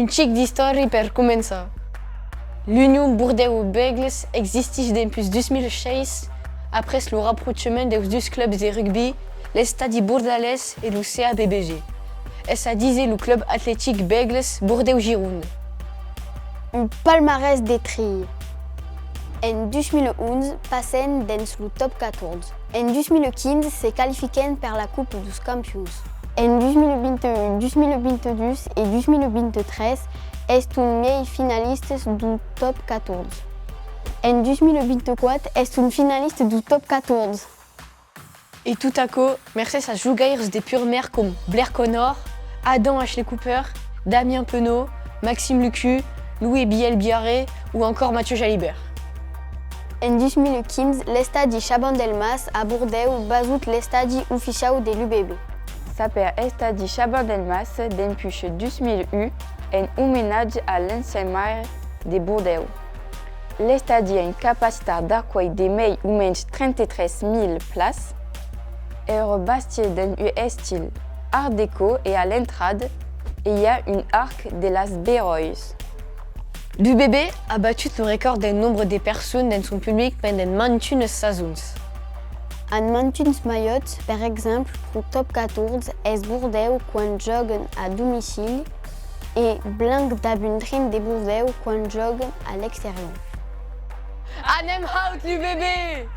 Une chic d'histoire per començar. L'Union Bordeaux-Bègles existe depuis 2006 après le rapprochement des deux clubs de rugby, le Stade Bordalès et le CABBG. Et ça disait le club athlétique Bègles Bordeaux-Gironde. Un palmarès des trilles. En 2011, passent dans le top 14. En 2015, se qualifient pour la Coupe dos Campions. En 2021, 2022 et 2023, est un meilleur finaliste du top 14. En 2024, est un finaliste du top 14. Et tout à coup, merci à joueurs des pures mères comme Blair Connor, Adam Ashley Cooper, Damien Penaud, Maxime Lucu, Louis Biel-Biarré ou encore Mathieu Jalibert. En 2015, l'estadi Chabandelmas à Bordeaux bazout l'estadi officiel de l'UBB. S'appelle Estadi Chabandelmas depuis 2001 en hommage à l'ancien maire de Bordeaux. L'estadi a une capacité d'accueil de mai ou moins 33 000 places et rebâti dans un style art déco et à l'entrade, il y a une arc de las Bérois. L'UBB a battu le record du nombre de personnes dans son public pendant 21 saisons. En Mountains Mayotte, par exemple, pour top 14, est Bordeaux quand jogue à domicile et Blanc d'Abundrin de Bordeaux quand jogue à l'extérieur. Anem out l'UBB!